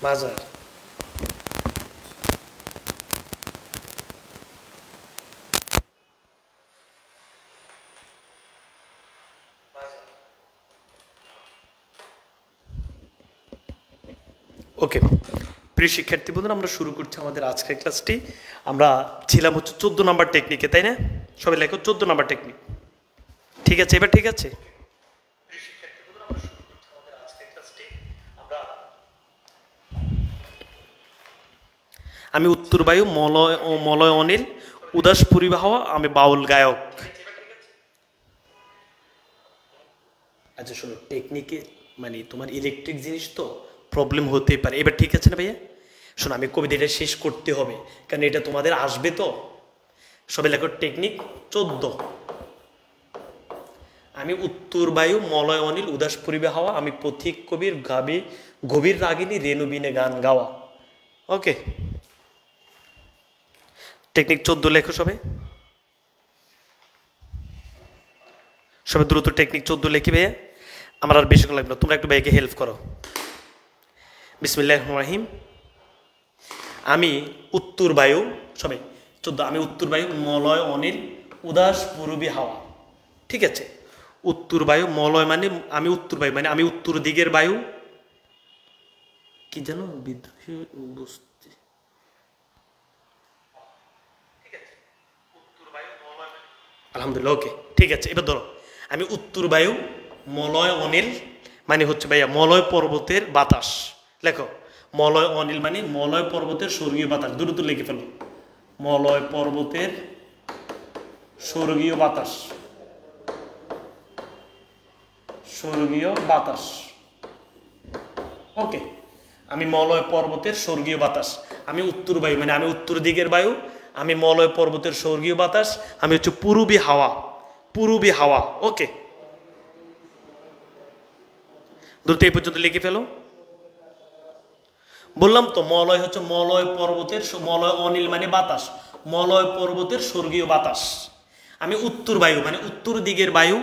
মাজার। ওকে, প্রিয় শিক্ষার্থী বন্ধুরা, আমরা শুরু করছি আমাদের আজকের ক্লাসটি। আমরা ছিলাম হচ্ছে 14 নম্বর টেকনিকে, তাই না? সবাই লেখো 14 নম্বর টেকনিক। ঠিক আছে, এবার ঠিক আছে। আমি উত্তর বায়ু, মলয় অনিল, উদাস পরিবাহ, আমি বাউল গায়ক। আচ্ছা শোনো, টেকনিকে মানে তোমার ইলেকট্রিক জিনিস তো প্রবলেম হতেই পারে। এবার ঠিক আছে না ভাইয়া? শোনো, আমি কবিতাটা শেষ করতে হবে, কারণ এটা তোমাদের আসবে তো। সবাই লেখো টেকনিক 14। আমি উত্তর বায়ু, মলয় অনিল, উদাস পরিবে হাওয়া, আমি পথিক কবির গভীর রাগিনী, রেণুবিনে গান গাওয়া। ওকে, টেকনিক 14 লেখো সবাই। সবাই দ্রুত টেকনিক 14 লিখি ভাইয়া, আমার আর বেশিক্ষণ লাগবে না, তোমরা একটু ভাইকে হেল্প করো। বিসমিল্লাহির রহমানির রহিম। আমি উত্তর বায়ু, সবাই 14, আমি উত্তর বায়ু, মলয় অনিল, উদাস পূর্বী হাওয়া। ঠিক আছে, উত্তর বায়ু, মলয় মানে আমি উত্তর বায়ু, মানে আমি উত্তর দিকের বায়ু। কি জানো বিদ্রোহী বুঝতে, আলহামদুলিল্লাহ। ওকে ঠিক আছে, এবার ধরো, আমি উত্তর বায়ু, মলয় অনিল মানে হচ্ছে ভাইয়া মলয় পর্বতের বাতাস। লেখো মলয় অনিল মানে মলয় পর্বতের স্বর্গীয় বাতাস। দ্রুত লিখে ফেলো, মলয় পর্বতের স্বর্গীয় বাতাস, স্বর্গীয় বাতাস। ওকে, আমি মলয় পর্বতের স্বর্গীয় বাতাস, আমি উত্তর বায়ু মানে আমি উত্তর দিকের বায়ু, আমি মলয় পর্বতের স্বর্গীয় বাতাস, আমি হচ্ছে পূর্বী হাওয়া, পূর্বী হাওয়া। ওকে, দ্রুত এই পর্যন্ত লিখে ফেলো। বললাম তো মলয় হচ্ছে মলয় পর্বতের, মলয় অনিল মানে বাতাস, মলয় পর্বতের স্বর্গীয় বাতাস। আমি উত্তর বায়ু মানে উত্তর দিকের বায়ু,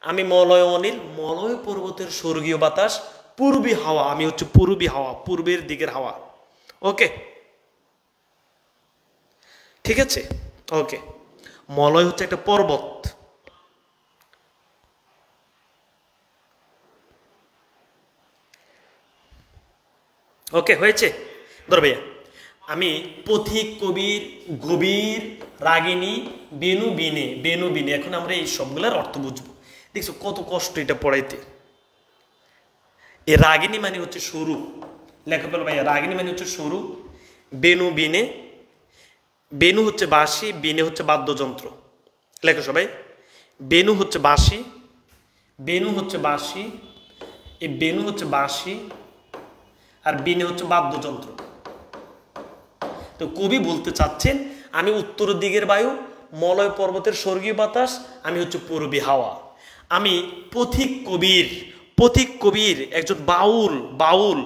আমি মলয় অনিল, মলয় পর্বতের স্বর্গীয় বাতাস, পূর্বী হাওয়া, আমি হচ্ছে পূর্বী হাওয়া, পূর্বের দিকের হাওয়া। ওকে ঠিক আছে। ওকে, মলয় হচ্ছে একটা পর্বত। ওকে হয়েছে। ধর ভাইয়া, আমি পথিক কবির গভীর রাগিনী, বেনু বিনে, বেনু বিনে। এখন আমরা এই সবগুলোর অর্থ বুঝবো। দেখছো কত কষ্ট এটা পড়াইতে। এই রাগিনী মানে হচ্ছে সরু, লেখা পেল ভাইয়া, রাগিনী মানে হচ্ছে সরু। বেনু বিনে, বেনু হচ্ছে বাঁশি, বিনে হচ্ছে বাদ্যযন্ত্র। লেখো সবাই, বেনু হচ্ছে বাঁশি, বেনু হচ্ছে বাঁশি, এই বেনু হচ্ছে বাঁশি, আর বিনে হচ্ছে বাদ্যযন্ত্র। তো কবি বলতে চাচ্ছেন, আমি উত্তর দিকের বায়ু, মলয় পর্বতের স্বর্গীয় বাতাস, আমি হচ্ছে পূর্বী হাওয়া। আমি পথিক কবির, পথিক কবির একজন বাউল, বাউল,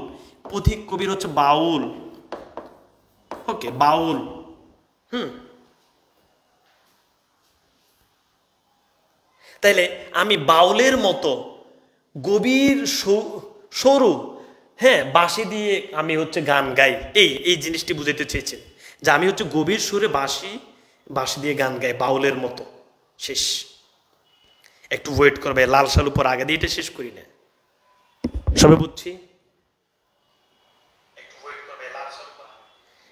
পথিক কবির হচ্ছে বাউল। ওকে, বাউল। তাইলে আমি বাউলের মতো গভীর সরু, হ্যাঁ, বাঁশি দিয়ে আমি হচ্ছে গান গাই। এই জিনিসটি বুঝাইতে চেয়েছেন যে আমি হচ্ছে গভীর সুরে বাঁশি দিয়ে গান গাই বাউলের মতো। শেষ। একটু ওয়েট করবে, লাল সাল উপর আগে দিয়ে এটা শেষ করি না, সবে বুঝছি।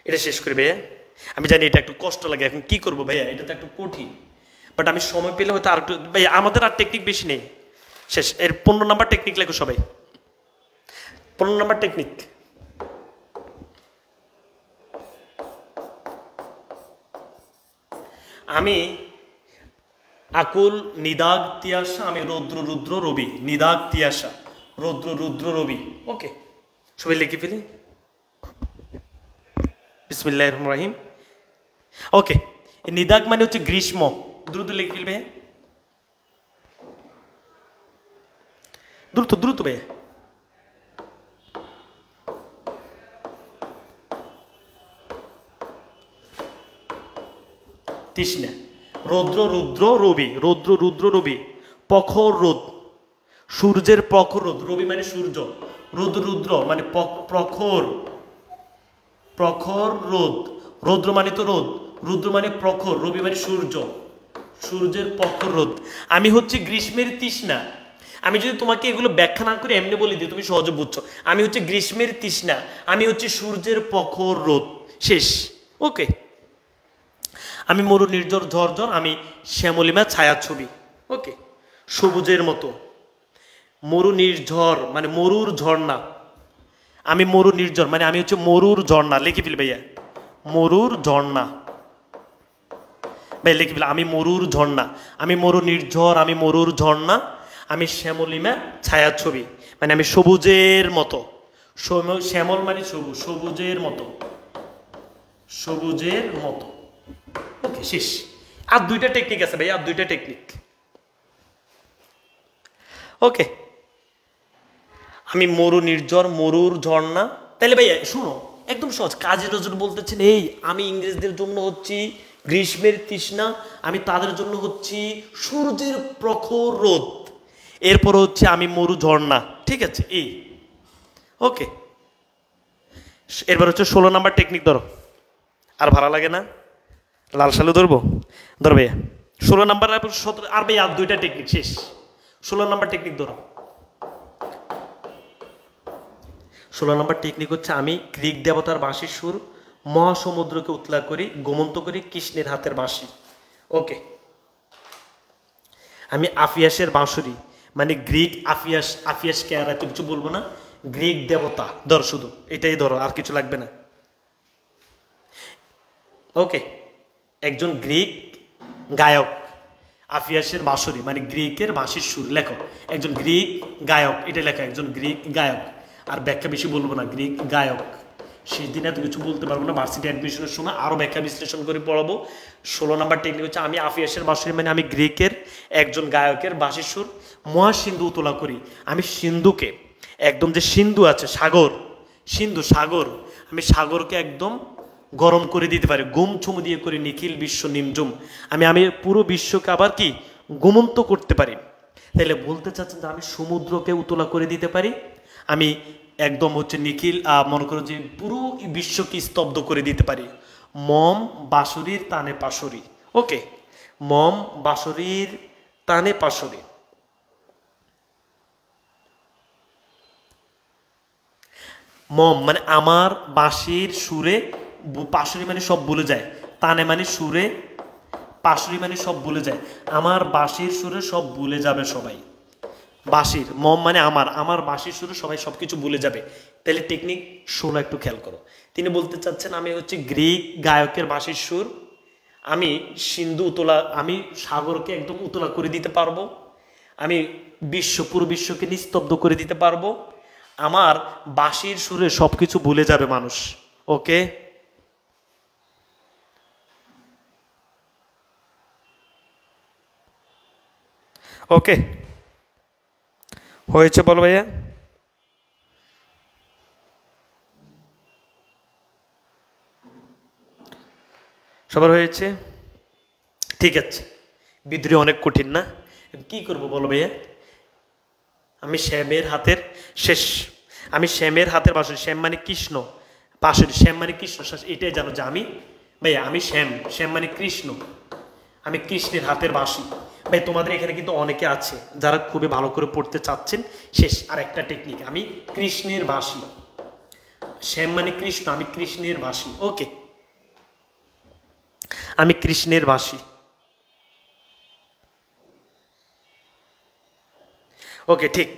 এটা শেষ করি ভাইয়া। আমি জানি এটা একটু কষ্ট লাগে, এখন কি করবো ভাইয়া, এটা তো একটু কঠিন, বাট আমি সময় পেলে হয়তো আর একটু। ভাইয়া আমাদের আর টেকনিক বেশি নেই, শেষ। এর 15 নম্বর টেকনিক লেখো সবাই, 15 নম্বর টেকনিক। আমি আকুল নিদাগ তিয়াসা, আমি রৌদ্র রুদ্র রবি, নিদাগ তিয়াসা, রৌদ্র রুদ্র রবি। ওকে, সবাই লিখে ফেলি। বিসমিল্লাহির রহমানির রহিম। ওকে, নিদাগ মানে হচ্ছে গ্রীষ্ম। দ্রুত লিখে ফেলবে, দ্রুত দ্রুত ভাইয়া। তৃষ্ণা, রৌদ্র রুদ্র রবি, রৌদ্র রুদ্র রবি, প্রখর রোদ, সূর্যের প্রখর রোদ, রবি মানে সূর্য, রৌদ্র রুদ্র মানে প্রখর প্রখর রোদ, রৌদ্র মানে তো রোদ, রুদ্র মানে প্রখর, রবি মানে সূর্য, সূর্যের প্রখর রোদ। আমি হচ্ছে গ্রীষ্মের তৃষ্ণা। আমি যদি তোমাকে এগুলো ব্যাখ্যা না করে এমনি বলে দিই তুমি সহজে বুঝছো। আমি হচ্ছে গ্রীষ্মের তৃষ্ণা, আমি হচ্ছে সূর্যের প্রখর রোদ, শেষ। ওকে। আমি মরু নির্ঝর ঝরঝর, আমি শ্যামলিমা ছায়াছবি। ওকে। সবুজের মতো, মরু নির্ঝর মানে মরুর ঝর্ণা, আমি মরু নির্ঝর মানে আমি হচ্ছে মরুর ঝর্ণা, লিখে ফেলি ভাইয়া, মরুর ঝর্ণা ভাই লিখে ফেলি, আমি মরুর ঝর্ণা, আমি মরু নির্ঝর, আমি মরুর ঝর্ণা, আমি শ্যামলিমা ছায়াছবি মানে আমি সবুজের মতো, শ্যামল মানে সবুজ, সবুজের মতো, সবুজের মতো। ওকে, শেষ। আর দুইটা টেকনিক আছে ভাই, আর দুইটা টেকনিক। ওকে। আমি মরু নির্ঝর, মরুর ঝর্ণা। তাহলে ভাইয়া শুনো, একদম সহজ। কাজী নজরুল বলতেছেন এই আমি ইংরেজদের জন্য হচ্ছি গ্রীষ্মের তৃষ্ণা, আমি তাদের জন্য হচ্ছি সূর্যের প্রখর রোদ, এরপর হচ্ছে আমি মরু ঝর্ণা। ঠিক আছে, এই ওকে। এরপর হচ্ছে 16 নাম্বার টেকনিক ধরো। আর ভালো লাগে না, লাল সালু ধরবো, ধরো ভাইয়া 16 নাম্বার। 17 আর ভাইয়া আর দুইটা টেকনিক, শেষ। 16 নাম্বার টেকনিক ধরো। 16 নম্বর টেকনিক হচ্ছে আমি গ্রিক দেবতার বাঁশির সুর, মহাসমুদ্রকে উতলা করি, গোমন্ত করি কৃষ্ণের হাতের বাঁশি। ওকে। আমি আফিয়াসের বাঁশুরি মানে গ্রিক আফিয়াস, আফিয়াসকে আর এত কিছু বলবো না, গ্রিক দেবতা ধর, শুধু এটাই ধরো, আর কিছু লাগবে না। ওকে। একজন গ্রিক গায়ক, আফিয়াসের বাঁশুরি মানে গ্রিকের বাঁশির সুর, লেখো একজন গ্রিক গায়ক, এটা লেখা একজন গ্রিক গায়ক। আর ব্যাখ্যা বেশি বলবো না, গ্রিক গায়ক। সেদিন এত কিছু বলতে পারবো না, ভার্সিটি অ্যাডমিশনের সময় আরও ব্যাখ্যা বিশ্লেষণ করে পড়াবো। 16 নম্বর টেকনিক হচ্ছে আমি আফিয়াসের বাঁশুরি মানে আমি গ্রিকের একজন গায়কের বাঁশির সুর, মহাসিন্ধু উতলা করি, আমি সিন্ধুকে একদম, যে সিন্ধু আছে সাগর, সিন্ধু সাগর, আমি সাগরকে একদম গরম করে দিতে পারি, গুম ছুম দিয়ে করি নিখিল বিশ্ব নিমজুম, আমি পুরো বিশ্বকে আবার কি গুমন্ত করতে পারি। তাহলে বলতে চাচ্ছেন যে আমি সমুদ্রকে উতলা করে দিতে পারি, আমি একদম হচ্ছে নিখিল মনে করো যে পুরো বিশ্বকে স্তব্ধ করে দিতে পারি। মম বাঁশুরির তানে পাশরি। ওকে। মম বাঁশুরির তানে পাশরি। মম মানে আমার বাঁশির সুরে, পাশরি মানে সব ভুলে যায়, তানে মানে সুরে, পাশরি মানে সব ভুলে যায়, আমার বাঁশির সুরে সব ভুলে যাবে সবাই। বাঁশির মম মানে আমার বাঁশির সুরে সবাই সব কিছু ভুলে যাবে। তাহলে টেকনিক 16 একটু খেয়াল করো। তিনি বলতে চাচ্ছেন আমি হচ্ছে গ্রিক গায়কের বাঁশির সুর, আমি সিন্ধু উতলা, আমি সাগরকে একদম উতলা করে দিতে পারবো, আমি পুরো বিশ্বকে নিস্তব্ধ করে দিতে পারবো, আমার বাঁশির সুরে সব কিছু ভুলে যাবে মানুষ। ওকে। ওকে হয়েছে বলো ভাইয়া? সবার হয়েছে? ঠিক আছে। বিদ্রোহ অনেক কঠিন না, কি করব বলো ভাইয়া? আমি শ্যামের হাতের শেষ, আমি শ্যামের হাতের বাঁশুরি, শ্যাম মানে কৃষ্ণ, বাঁশুরি শ্যাম মানে কৃষ্ণ, এটাই জানো যে আমি ভাইয়া আমি শ্যাম, শ্যাম মানে কৃষ্ণ, আমি কৃষ্ণের হাতের বাঁশি। ভাই তোমাদের এখানে কিন্তু অনেকে আছে যারা খুবই ভালো করে পড়তে চাচ্ছেন, শেষ। আর একটা টেকনিক, আমি কৃষ্ণের বাঁশি, শ্যাম মানে কৃষ্ণ, আমি কৃষ্ণের বাঁশি। ওকে। আমি কৃষ্ণের বাঁশি। ওকে, ঠিক।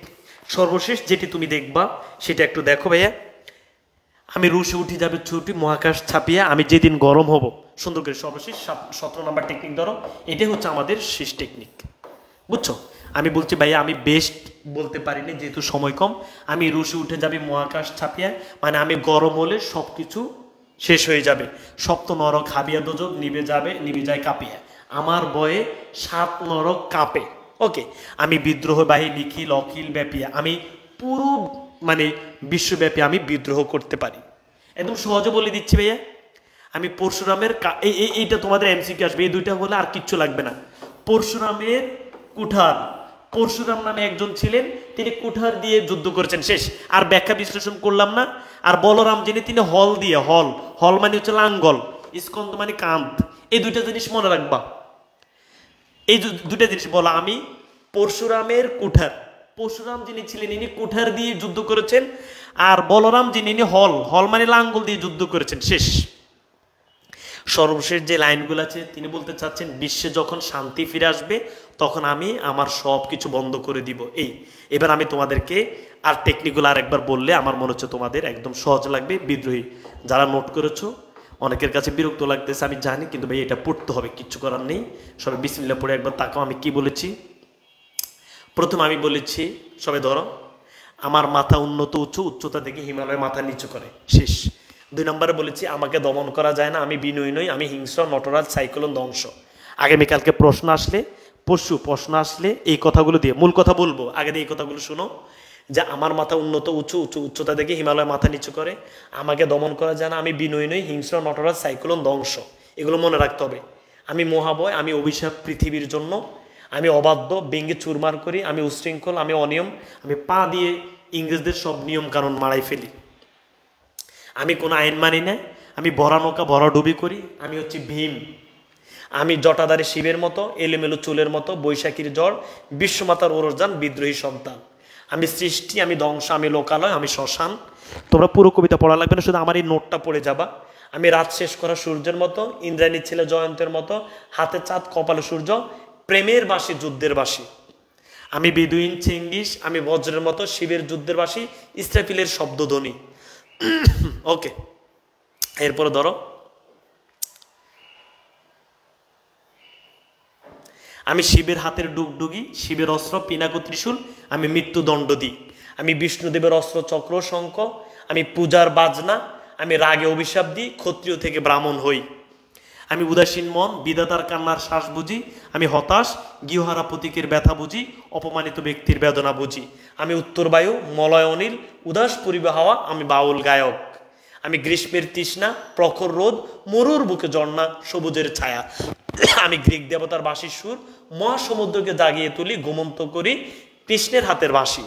সর্বশেষ যেটি তুমি দেখবা সেটা একটু দেখো ভাইয়া। আমি রুশে উঠে যাবে ছুটি মহাকাশ ছাপিয়ে, আমি যেদিন গরম হব, সুন্দর করে। সর্বশেষ 17 নম্বর টেকনিক ধরো, এটাই হচ্ছে আমাদের শেষ টেকনিক, বুঝছো? আমি বলছি ভাইয়া আমি বেস্ট বলতে পারিনি যেহেতু সময় কম। আমি রুশে উঠে যাবে মহাকাশ ছাপিয়ে মানে আমি গরম হলে সব কিছু শেষ হয়ে যাবে, সপ্ত নরক হাবিয়া দোজক নিভে যাবে, নিভে যায় কাঁপিয়া, আমার বয়ে 7 নরক কাঁপে। ওকে। আমি বিদ্রোহ বাহী নিখিল অখিল ব্যাপিয়া, আমি পুরো মানে বিশ্বব্যাপী আমি বিদ্রোহ করতে পারি। একদম সহজে বলে দিচ্ছি ভাইয়া। আমি পরশুরামের এইটা তোমাদের এমসিকিউ আসবে, এই দুইটা হলে আর কিচ্ছু লাগবে না। পরশুরামের কুঠার, পরশুরাম নামে একজন ছিলেন, তিনি কুঠার দিয়ে যুদ্ধ করেছেন, শেষ। আর ব্যাখ্যা বিশ্লেষণ করলাম না। আর বলরাম যিনি, তিনি হল দিয়ে, হল হল মানে হচ্ছে লাঙ্গল, স্কন্দ মানে কান্ত। এই দুইটা জিনিস মনে রাখবা, এই দুইটা জিনিস বলা। আমি পরশুরামের কুঠার, পরশুরাম যিনি ছিলেন ইনি কুঠার দিয়ে যুদ্ধ করেছেন, আর বলরাম যিনি ইনি হল, হল মানে লাঙ্গল দিয়ে যুদ্ধ করেছেন, শেষ। সর্বশেষ যে লাইনগুলো আছে, তিনি বলতে চাচ্ছেন বিশ্বে যখন শান্তি ফিরে আসবে তখন আমি আমার সব কিছু বন্ধ করে দিব। এই এবার আমি তোমাদেরকে আর টেকনিকগুলো আর একবার বললে আমার মনে হচ্ছে তোমাদের একদম সহজ লাগবে। বিদ্রোহী যারা নোট করেছো, অনেকের কাছে বিরক্ত লাগতেছে আমি জানি, কিন্তু ভাই এটা পড়তে হবে, কিচ্ছু করার নেই। সবাই বিসমিল্লাহ পড়ে একবার তাকাও আমি কি বলেছি। প্রথম আমি বলেছি, সবাই ধরো, আমার মাথা উন্নত উঁচু, উচ্চতা থেকে হিমালয় মাথা নিচু করে, শেষ। 2 নম্বরে বলেছি আমাকে দমন করা যায় না, আমি বিনয়ী নই, আমি হিংস্র, নটরাজ, সাইক্লোন, ধ্বংস। আগামীকালকে প্রশ্ন আসলে, পরশু প্রশ্ন আসলে এই কথাগুলো দিয়ে মূল কথা বলবো, আগে দিয়ে এই কথাগুলো শুনো, যে আমার মাথা উন্নত উঁচু, উচ্চতা থেকে হিমালয় মাথা নিচু করে, আমাকে দমন করা যায় না, আমি বিনয়ী নই, হিংস্র, নটরাজ, সাইক্লোন, ধ্বংস। এগুলো মনে রাখতে হবে। আমি মহাবয়, আমি অভিশাপ পৃথিবীর জন্য, আমি অবাধ্য, ব্যঙ্গে চুরমার করি, আমি উশৃঙ্খল, আমি অনিয়ম, আমি পা দিয়ে ইংরেজদের সব নিয়ম কানুন মারাই ফেলি, আমি কোনো আইন মানি না, আমি ভরা নৌকা ভরা ডুবি করি, আমি হচ্ছে ভীম, আমি জটাধারী শিবের মতো, এলোমেলো চুলের মতো, বৈশাখীর জ্বর, বিশ্বমাতার ওরজান, বিদ্রোহী সন্তান, আমি সৃষ্টি, আমি ধ্বংস, আমি লোকালয়, আমি শ্মশান। তোমরা পুরো কবিতা পড়া লাগবে না, শুধু আমার এই নোটটা পড়ে যাবা। আমি রাত শেষ করা সূর্যের মতো, ইন্দ্রাণীর ছেলে জয়ন্তের মতো, হাতে চাঁদ কপালে সূর্য, প্রেমের বাসী, যুদ্ধের বাসী, আমি বেদুইন চেঙ্গিস, আমি বজ্রের মতো, শিবের যুদ্ধের বাসী, ইসরাফিলের শব্দধ্বনি। ওকে, এরপরে ধরো, আমি শিবের হাতের ডুগডুগি, শিবের অস্ত্র পিনাক ত্রিশূল, আমি মৃত্যুদণ্ড দিই, আমি বিষ্ণুদেবের অস্ত্র চক্র শঙ্খ, আমি পূজার বাজনা, আমি রাগে অভিশাপ দিই, ক্ষত্রিয় থেকে ব্রাহ্মণ হই, আমি উদাসীন মন, বিধাতার কান্নার শ্বাস বুঝি, আমি হতাশ, গৃহহারা প্রতীকের ব্যথা বুঝি, অপমানিত ব্যক্তির বেদনা বুঝি, আমি উত্তর বায়ু, মলয় অনিল, উদাস পরিবে হাওয়া, আমি বাউল গায়ক, আমি গ্রীষ্মের তৃষ্ণা, প্রখর রোদ, মরুর বুকে ঝর্ণা, সবুজের ছায়া, আমি গ্রিক দেবতার বাঁশির সুর, মহাসমুদ্রকে জাগিয়ে তুলি, ঘুমন্ত করি, কৃষ্ণের হাতের বাঁশি,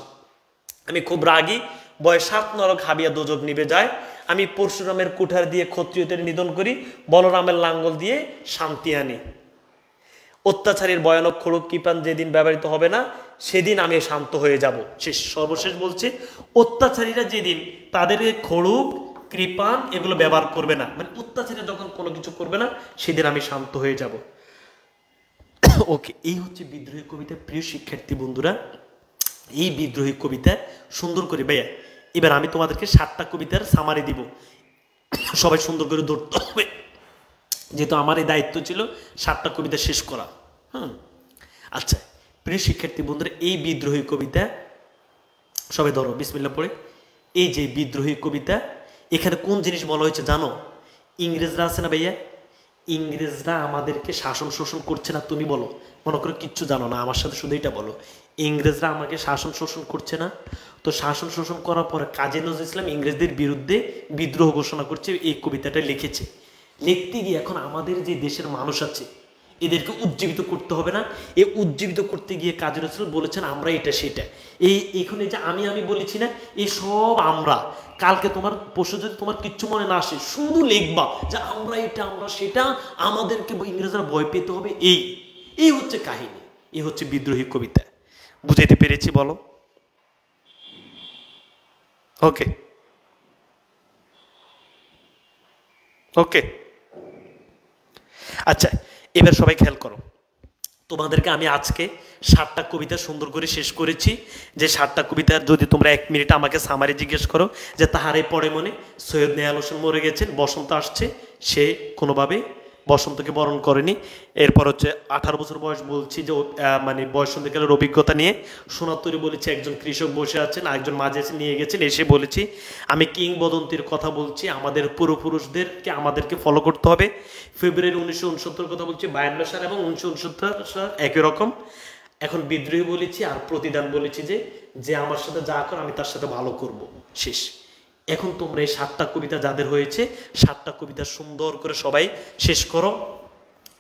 আমি খুব রাগী, বয়ে 7 নরক হাবিয়া দোজক নিভে যায়, আমি পরশুরামের কুঠার দিয়ে ক্ষত্রিয়দের নিধন করি, বলরামের লাঙ্গল দিয়ে শান্তি আনি, অত্যাচারীর ভয়ানক খড়গ কৃপান যেদিন ব্যবহৃত হবে না সেদিন আমি শান্ত হয়ে যাব, শেষ। সর্বশেষ বলছে অত্যাচারীরা যেদিন তাদের খড়গ কৃপান এগুলো ব্যবহার করবে না, মানে অত্যাচারীরা যখন কোনো কিছু করবে না সেদিন আমি শান্ত হয়ে যাব। ওকে, এই হচ্ছে বিদ্রোহী কবিতা। প্রিয় শিক্ষার্থী বন্ধুরা, এই বিদ্রোহী কবিতা সুন্দর করে, ভাইয়া এবার আমি তোমাদেরকে 7টা কবিতার সামারি দিব, সবাই সুন্দর করে ধরতে হবে, যেহেতু আমার এই দায়িত্ব ছিল 7টা কবিতা শেষ করা। আচ্ছা প্রিয় শিক্ষার্থী বন্ধুরা, এই বিদ্রোহী কবিতা সবাই ধরো বিসমিল্লাহ পড়ে। এই যে বিদ্রোহী কবিতা, এখানে কোন জিনিস বলা হয়েছে জানো? ইংরেজরা আছে না ভাইয়া, ইংরেজরা আমাদেরকে শাসন শোষণ করছে না, তুমি বলো, মনে করো কিচ্ছু জানো না, আমার সাথে শুধু এটা বলো, ইংরেজরা আমাকে শাসন শোষণ করছে না? তো শাসন শোষণ করার পরে কাজী নজরুল ইসলাম ইংরেজদের বিরুদ্ধে বিদ্রোহ ঘোষণা করছে, এই কবিতাটা লিখেছে। লিখতে গিয়ে এখন আমাদের যে দেশের মানুষ আছে এদেরকে উজ্জীবিত করতে হবে না? এই উজ্জীবিত করতে গিয়ে কাজী নজরুল বলেছেন আমরা এটা সেটা, এইখানে যে আমি বলেছি না, এই সব আমরা। কালকে তোমার পরশু যদি তোমার কিচ্ছু মনে না আসে, শুধু লিখবা যে আমরা এটা আমরা সেটা, আমাদেরকে ইংরেজরা ভয় পেতে হবে, এই হচ্ছে কাহিনী, এই হচ্ছে বিদ্রোহী কবিতা। বুঝাইতে পেরেছি বলো? ওকে ওকে, আচ্ছা এবার সবাই খেয়াল করো, তোমাদেরকে আমি আজকে 7টা কবিতা সুন্দর করে শেষ করেছি। যে 7টা কবিতার যদি তোমরা 1 মিনিট আমাকে সামারি জিজ্ঞেস করো যে তাহারে পড়ে মনে সৈয়দ নেহাল হোসেন মরে গেছেন, বসন্ত আসছে, সে কোনোভাবে বসন্তকে বরণ করেনি। এরপর হচ্ছে 18 বছর বয়স বলছি যে মানে বয়সন্ধিকালের অভিজ্ঞতা নিয়ে। সোনাতরি বলেছি একজন কৃষক বসে আছেন, একজন মাঝে নিয়ে গেছেন, এসে বলেছি আমি কিংবদন্তির কথা বলছি, আমাদের পূর্বপুরুষদেরকে আমাদেরকে ফলো করতে হবে। ফেব্রুয়ারি 1969 কথা বলছি, 52 সাল এবং 1969 সাল একই রকম। এখন বিদ্রোহী বলেছি আর প্রতিদান বলেছি যে আমার সাথে যা কর আমি তার সাথে ভালো করব, শেষ। এখন তোমরা এই 7টা কবিতা যাদের হয়েছে 7টা কবিতা সুন্দর করে সবাই শেষ করো।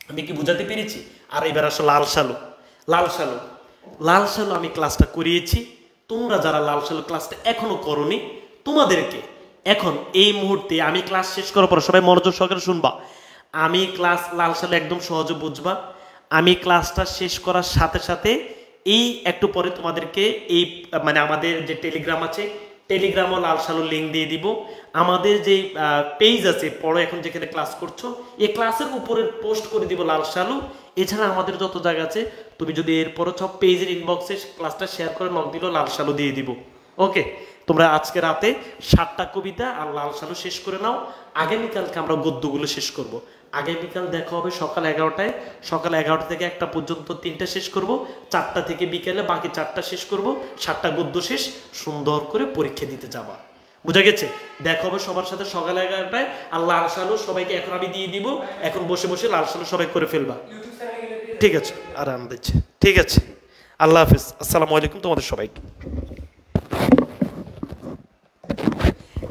আমি কি বুঝাতে পেরেছি? আর এবার আসো লাল সালু। লাল সালু লাল সালু আমি ক্লাসটা করিয়েছি, তোমরা যারা লাল সালু ক্লাসটা এখনো করোনি তোমাদেরকে এখন এই মুহূর্তে আমি ক্লাস শেষ করার পর সবাই মনোযোগ সহকারে শুনবা। আমি ক্লাস লাল সালু একদম সহজে বুঝবা। আমি ক্লাসটা শেষ করার সাথে সাথে এই একটু পরে তোমাদেরকে এই মানে আমাদের যে টেলিগ্রাম আছে টেলিগ্রামও লাল সালুর লিঙ্ক দিয়ে দিব। আমাদের যে পেজ আছে পড়ো এখন যেখানে ক্লাস করছো এই ক্লাসের উপরে পোস্ট করে দিব লাল সালু। এছাড়া আমাদের যত জায়গা আছে তুমি যদি এরপরও সব পেজের ইনবক্সে ক্লাসটা শেয়ার করে নক দিলেও লাল সালু দিয়ে দিব। ওকে, তোমরা আজকে রাতে 7টা কবিতা আর লাল সালু শেষ করে নাও। আগামীকালকে আমরা গদ্যগুলো শেষ করব। আগামীকাল দেখা হবে সকাল 11টায়। সকাল 11টা থেকে 1টা পর্যন্ত 3টা শেষ করব। 4টা থেকে বিকেলে বাকি 4টা শেষ করব। 7টা গদ্য শেষ, সুন্দর করে পরীক্ষা দিতে যাবা। বুঝা গেছে? দেখা হবে সবার সাথে সকাল 11টায়। আর লাল সালু সবাইকে এখন আমি দিয়ে দিব। এখন বসে বসে লাল সালু সবাই করে ফেলবা। ঠিক আছে, আরাম দিচ্ছে। ঠিক আছে, আল্লাহ হাফিজ, আসসালামু আলাইকুম তোমাদের সবাইকে।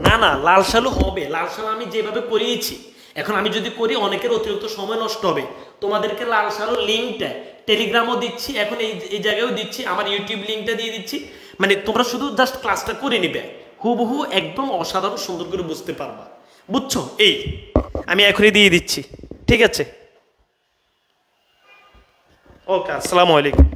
না না, লাল সালু হবে। লাল সালু আমি যেভাবে করিয়েছি এখন আমি যদি করি অনেকের অতিরিক্ত সময় নষ্ট হবে। তোমাদেরকে লাল সালুর লিঙ্কটা টেলিগ্রামও দিচ্ছি, এখন এই জায়গায়ও দিচ্ছি, আমার ইউটিউব লিঙ্কটা দিয়ে দিচ্ছি। মানে তোমরা শুধু জাস্ট ক্লাসটা করে নিবে, হুবহু একদম অসাধারণ সুন্দর করে বুঝতে পারবা। বুঝছো? এই আমি এখনই দিয়ে দিচ্ছি। ঠিক আছে, ওকে, আসসালামু আলাইকুম।